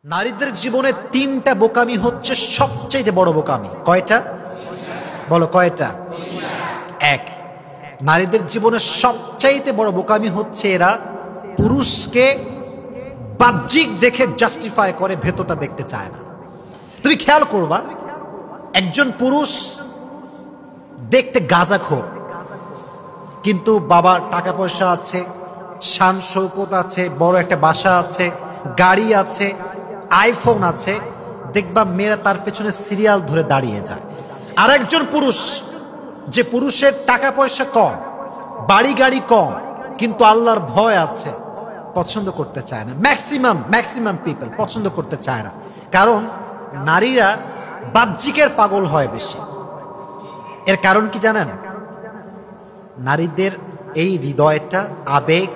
নারীদের জীবনে তিনটা বোকামি হচ্ছে সবচেয়ে বড় বোকামি। কয়টা বলো, কয়টা? এক, নারীদের জীবনে সবচাইতে বড় বোকামি হচ্ছে এরা পুরুষকে বাহ্যিক দেখে জাস্টিফাই করে, ভেতরটা দেখতে চায় না। তুমি খেয়াল করবা, একজন পুরুষ দেখতে গাঁজাখোর, কিন্তু বাবার টাকা পয়সা আছে, শান শৌকত আছে, বড় একটা বাসা আছে, গাড়ি আছে, আইফোন আছে, দেখবা মেয়েরা তার পেছনে সিরিয়াল ধরে দাঁড়িয়ে যায়। আর একজন পুরুষ, যে পুরুষের টাকা পয়সা কম, বাড়ি গাড়ি কম, কিন্তু আল্লাহর ভয় আছে, পছন্দ করতে চায় না। ম্যাক্সিমাম পিপল পছন্দ করতে চায় না, কারণ নারীরা বাহ্যিকের পাগল হয় বেশি। এর কারণ কি জানেন? নারীদের এই হৃদয়টা আবেগ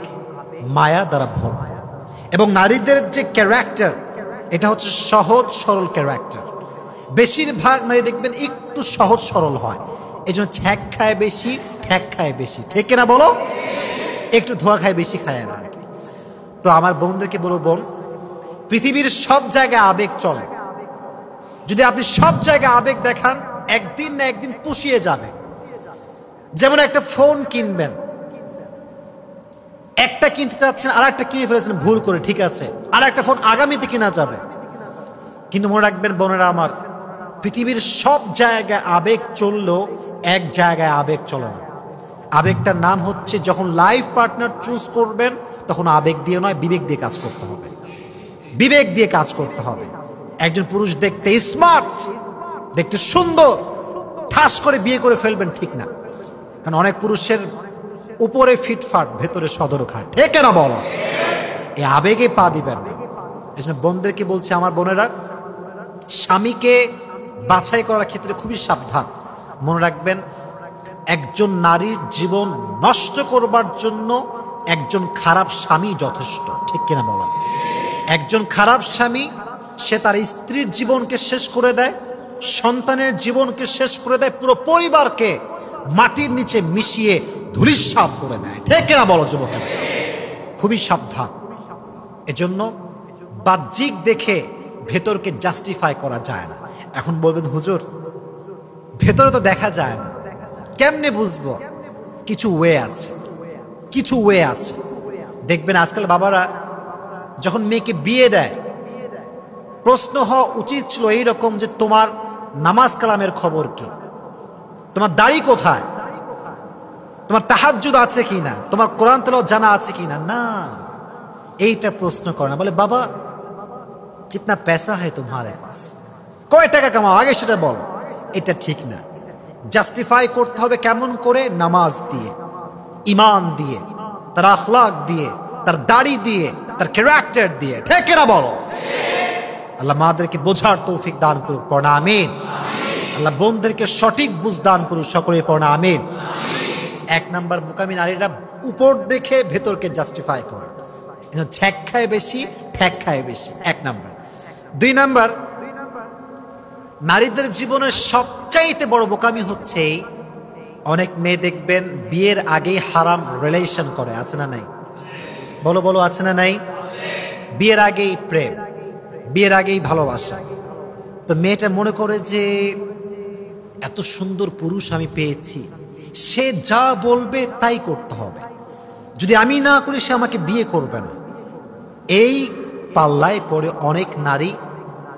মায়া দ্বারা ভরপুর, এবং নারীদের যে ক্যারেক্টার, এটা হচ্ছে সহজ সরল ক্যারেক্টার। বেশিরভাগ নারী দেখবেন একটু সহজ সরল হয়, এই জন্য ছ্যাক খায় বেশি, ঠ্যাক খায় বেশি, ঠিক কিনা বলো? একটু ধোয়া খায় বেশি, খায় না। তো আমার বোনদেরকে বলবো, বোন, পৃথিবীর সব জায়গায় আবেগ চলে। যদি আপনি সব জায়গায় আবেগ দেখান, একদিন না একদিন পুষিয়ে যাবে। যেমন একটা ফোন কিনবেন, একটা কিনতে চাচ্ছেন, আর একটা কিনে ফেলেছেন ভুল করে, ঠিক আছে, আর একটা ফোন আগামীতে কিনা যাবে। কিন্তু মনে রাখবেন বোনেরা আমার, পৃথিবীর সব জায়গায় আবেগ চললেও এক জায়গায় আবেগ চলে না। আবেগটার নাম হচ্ছে, যখন লাইফ পার্টনার চুজ করবেন, তখন আবেগ দিয়ে নয়, বিবেক দিয়ে কাজ করতে হবে। বিবেক দিয়ে কাজ করতে হবে। একজন পুরুষ দেখতে স্মার্ট, দেখতে সুন্দর, ঠাস করে বিয়ে করে ফেলবেন, ঠিক না। কারণ অনেক পুরুষের উপরে ফিটফাট, ভেতরে সদরঘাট, ঠিক না বলো? এই আবেগে পা দিবেন না। এই জন্য বোনদেরকে বলছি, আমার বোনেরা, স্বামীকে বাছাই করার ক্ষেত্রে খুবই সাবধান। মনে রাখবেন, একজন নারীর জীবন নষ্ট করবার জন্য একজন খারাপ স্বামী যথেষ্ট, ঠিক কিনা বলেন? একজন খারাপ স্বামী, সে তার স্ত্রীর জীবনকে শেষ করে দেয়, সন্তানের জীবনকে শেষ করে দেয়, পুরো পরিবারকে মাটির নিচে মিশিয়ে ধূলিসাৎ করে দেয়, ঠিক কিনা বলো যুবকেরা? খুবই সাবধান। এজন্য বাহ্যিক দেখে ভেতরকে জাস্টিফাই করা যায় না। এখন বলবেন, হুজুর, ভেতরে তো দেখা যায় না, কেমনে বুঝবো? কিছু ওয়ে আছে, কিছু ওয়ে আছে। দেখবেন আজকাল বাবারা যখন মেয়েকে বিয়ে দেয়, প্রশ্ন হওয়া উচিত ছিল এইরকম যে, তোমার নামাজ কালামের খবর কি? তোমার দাড়ি কোথায়? তোমার তাহাজ্জুদ আছে কিনা? তোমার কোরআন তেলাওয়াত জানা আছে কিনা? না, এইটা প্রশ্ন করে না। বলে, বাবা, কিতনা পয়সা है तुम्हारे पास? কয় টাকা কামাও, আগে সেটা বল। এটা ঠিক না। জাস্টিফাই করতে হবে কেমন করে? নামাজ দিয়ে, ইমান দিয়ে, তার আখলাক দিয়ে, তার দাড়ি দিয়ে, তার ক্যারেক্টার দিয়ে, ঠিক না বলো? আল্লাহ মাদেরকে বোঝার তৌফিক দান করুক, পড়না আমিন। আল্লাহ বোনদেরকে সঠিক বুঝ দান করুক, সকলে পড়না আমিন। এক নাম্বার বোকামি, নারীরা উপর দেখে ভেতরকে জাস্টিফাই করে, ছ্যাক খায় বেশি, ঠ্যাক খায় বেশি, এক নাম্বার। দুই নাম্বার, নারীদের জীবনের সবচাইতে বড় বোকামি হচ্ছে, অনেক মেয়ে দেখবেন বিয়ের আগেই হারাম রিলেশন করে, আছে না নাই? বলো বলো, আছে না নাই? বিয়ের আগেই প্রেম, বিয়ের আগেই ভালোবাসা। তো মেয়েটা মনে করে যে, এত সুন্দর পুরুষ আমি পেয়েছি, সে যা বলবে তাই করতে হবে, যদি আমি না করি সে আমাকে বিয়ে করবে না। এই পাল্লায় পড়ে অনেক নারী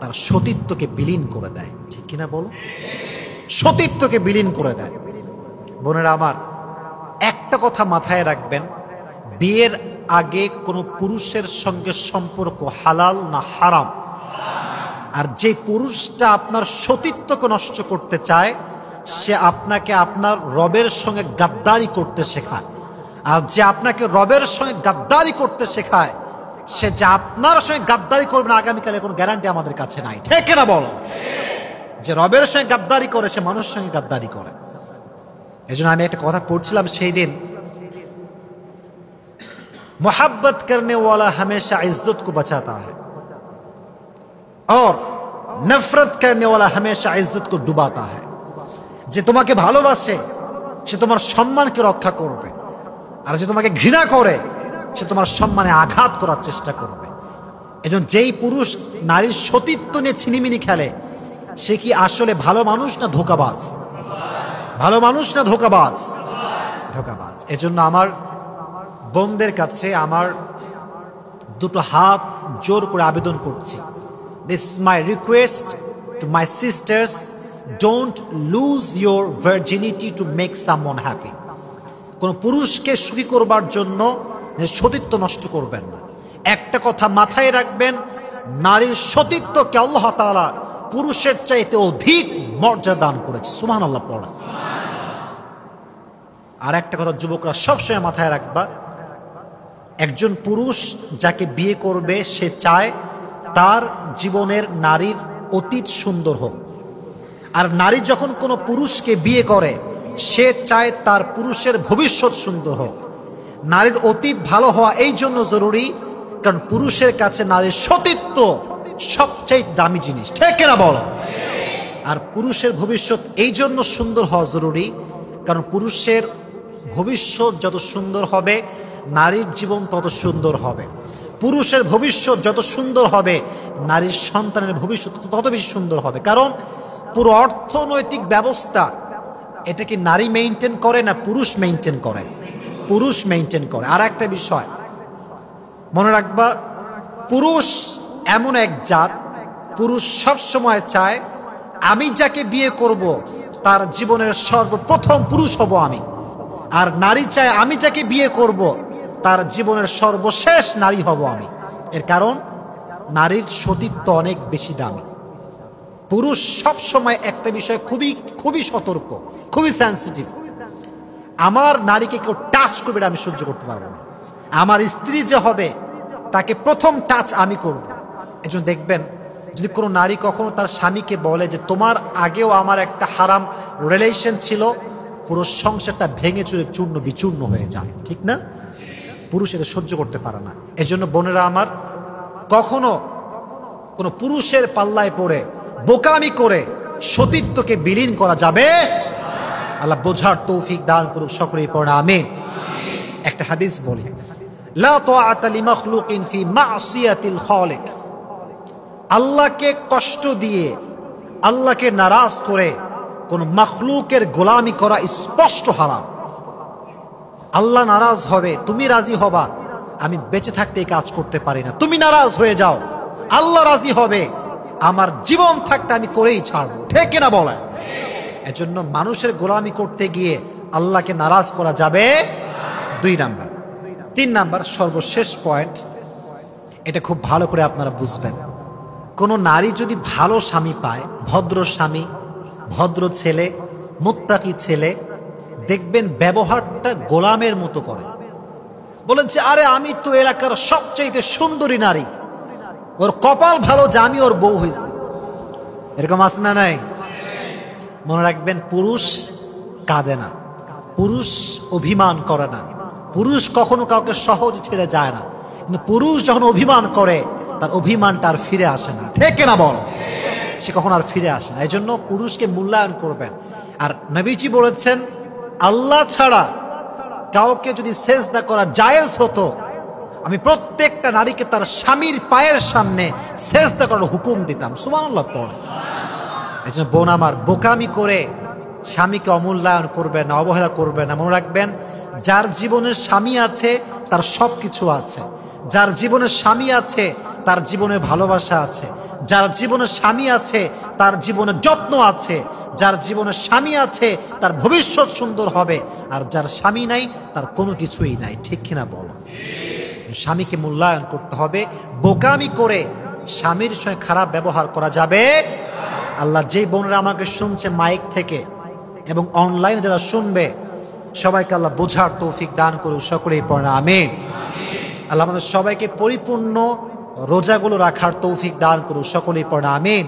তার সতীত্বকে বিলীন করে দেয়, ঠিক কিনা বলো? সতীত্বকে বিলীন করে দেয়। বোনেরা আমার, একটা কথা মাথায় রাখবেন, বিয়ের আগে কোনো পুরুষের সঙ্গে সম্পর্ক হালাল না হারাম। আর যে পুরুষটা আপনার সতীত্বকে নষ্ট করতে চায়, সে আপনাকে আপনার রবের সঙ্গে গাদ্দারি করতে শেখায়। আর যে আপনাকে রবের সঙ্গে গাদ্দারি করতে শেখায়, সে যে আপনার সঙ্গে গাদ্দারি করবে না আগামীকালে কোনো গ্যারান্টি আমাদের কাছে নাই, ঠিক না বলো? যে রবের সঙ্গে গাদ্দারি করে, সে মানুষের সঙ্গে গাদ্দারি করে। এই জন্য আমি একটা কথা পড়ছিলাম সেই দিন, मोहब्बत करने वाला हमेशा इज्जत को बचाता है और नफरत करने वाला हमेशा इज्जत को डुबाता है। যে তোমাকে ভালোবাসে সে তোমার সম্মানকে রক্ষা করবে, আর যে তোমাকে ঘৃণা করে সে তোমার সম্মানে আঘাত করার চেষ্টা করবে। এজন্য যেই পুরুষ নারীর সতীত্ব নিয়ে ছিনিমিনি খেলে সে কি আসলে ভালো মানুষ না ধোঁকাবাজ? ভালো মানুষ না ধোঁকাবাজ? ধোঁকাবাজ। এজন্য আমার বোনদের কাছে আমার দুটো হাত জোর করে আবেদন করছি, this is my request to my sisters, don't lose your virginity to make someone happy. কোনো পুরুষকে সুখী করবার জন্য সতীত্ব নষ্ট করবেন না। একটা কথা মাথায় রাখবেন, নারীর সতীত্বকে আল্লাহ তাআলা পুরুষের চাইতে অধিক মর্যাদা দান করেছে। সুবহানাল্লাহ পড়া। আর একটা কথা যুবকরা সবসময় মাথায় রাখবা, একজন পুরুষ যাকে বিয়ে করবে সে চায় তার জীবনের নারীর অতীত সুন্দর হোক। আর নারী যখন কোনো পুরুষকে বিয়ে করে সে চায় তার পুরুষের ভবিষ্যৎ সুন্দর হোক। নারীর অতীত ভালো হওয়া এই জন্য জরুরি কারণ পুরুষের কাছে নারীর সতীত্ব সবচেয়ে দামি জিনিস, ঠিক না বলো? আর পুরুষের ভবিষ্যৎ এই জন্য সুন্দর হওয়া জরুরি কারণ পুরুষের ভবিষ্যৎ যত সুন্দর হবে নারীর জীবন তত সুন্দর হবে। পুরুষের ভবিষ্যৎ যত সুন্দর হবে নারীর সন্তানের ভবিষ্যৎ তত বেশি সুন্দর হবে। কারণ পুরো অর্থনৈতিক ব্যবস্থা এটা কি নারী মেইনটেইন করে না পুরুষ মেইনটেইন করে? পুরুষ মেইনটেইন করে। আর একটা বিষয় মনে রাখবা, পুরুষ এমন এক জাত, পুরুষ সব সময় চায় আমি যাকে বিয়ে করব তার জীবনের সর্বপ্রথম পুরুষ হব আমি। আর নারী চায় আমি যাকে বিয়ে করব তার জীবনের সর্বশেষ নারী হব আমি। এর কারণ নারীর সতীত্ব অনেক বেশি দামি। পুরুষ সব সময় একটা বিষয় খুবই খুবই সতর্ক, খুবই সেন্সিটিভ। আমার নারীকে কেউ টাচ করবে আমি সহ্য করতে পারবো না। আমার স্ত্রী যে হবে তাকে প্রথম টাচ আমি করব। এজন্য দেখবেন যদি কোনো নারী কখনো তার স্বামীকে বলে যে তোমার আগেও আমার একটা হারাম রিলেশন ছিল, পুরো সংসারটা ভেঙে চুরে চূর্ণ বিচূর্ণ হয়ে যায়, ঠিক না? পুরুষ এটা সহ্য করতে পারে না। এজন্য বোনেরা আমার, কখনো কোনো পুরুষের পাল্লায় পড়ে বোকামি করে সতীত্বকে বিলীন করা যাবে। আল্লাহ বোঝার তৌফিক দান করুক, সকলেই পড়ে আমিন। একটা হাদিস বলি, লা তাআতা লিমাখলুকিন ফি মাসিয়াতিল খালিক। আল্লাহকে কষ্ট দিয়ে, আল্লাহকে নারাজ করে কোন মাখলুকের গোলামি করা স্পষ্ট হারাম। আল্লাহ নারাজ হবে, তুমি রাজি হবা, আমি বেঁচে থাকতে এই কাজ করতে পারি না। তুমি নারাজ হয়ে যাও, আল্লাহ রাজি হবে, আমার জীবন থাকতে আমি করেই ছাড়বো, ঠিক না বলে? এজন্য মানুষের গোলামি করতে গিয়ে আল্লাহকে নারাজ করা যাবে। 2 নাম্বার। 3 নাম্বার সর্বশেষ পয়েন্ট, এটা খুব ভালো করে আপনারা বুঝবেন। কোন নারী যদি ভালো স্বামী পায়, ভদ্র স্বামী, ভদ্র ছেলে, মুত্তাকি ছেলে, দেখবেন ব্যবহারটা গোলামের মতো করে। বলেন যে আরে আমি তো এলাকার সবচেয়ে সুন্দরী নারী, ওর কপাল ভালো যে আমি ওর বউ হয়েছি। এরকম আছে না নাই? মনে রাখবেন, পুরুষ কাঁদে না, পুরুষ অভিমান করে না, পুরুষ কখনো কাউকে সহজে ছেড়ে যায় না। কিন্তু পুরুষ যখন অভিমান করে তার অভিমানটা আর ফিরে আসে না, ঠিক না বলো? সে কখন আর ফিরে আসে না। এই জন্য পুরুষকে মূল্যায়ন করবেন। আর নবীজি বলেছেন, আল্লাহ ছাড়া কাউকে যদি সেজদা করা জায়েজ হতো, আমি প্রত্যেকটা নারীকে তার স্বামীর পায়ের সামনে সেজদা করার হুকুম দিতাম। সুবহানাল্লাহ পড়ে। এই জন্য বোন আমার, বোকামি করে স্বামীকে অমূল্যায়ন করবে না, অবহেলা করবে না। মনে রাখবেন, যার জীবনের স্বামী আছে তার সব কিছু আছে। যার জীবনের স্বামী আছে তার জীবনে ভালোবাসা আছে। যার জীবনের স্বামী আছে তার জীবনে যত্ন আছে। যার জীবনে স্বামী আছে তার ভবিষ্যৎ সুন্দর হবে। আর যার স্বামী নাই তার কোনো কিছুই নাই, ঠিক কিনা বলো? স্বামীকে মূল্যায়ন করতে হবে। বোকামি করে স্বামীর সঙ্গে খারাপ ব্যবহার করা যাবে। আল্লাহ যেই বোনরা আমাকে শুনছে মাইক থেকে এবং অনলাইনে যারা শুনবে, সবাইকে আল্লাহ বোঝার তৌফিক দান করুক, সকলেই পড়ে আমিন। আল্লাহ আমাদের সবাইকে পরিপূর্ণ রোজাগুলো রাখার তৌফিক দান করুক, সকলেই পড়ে আমিন।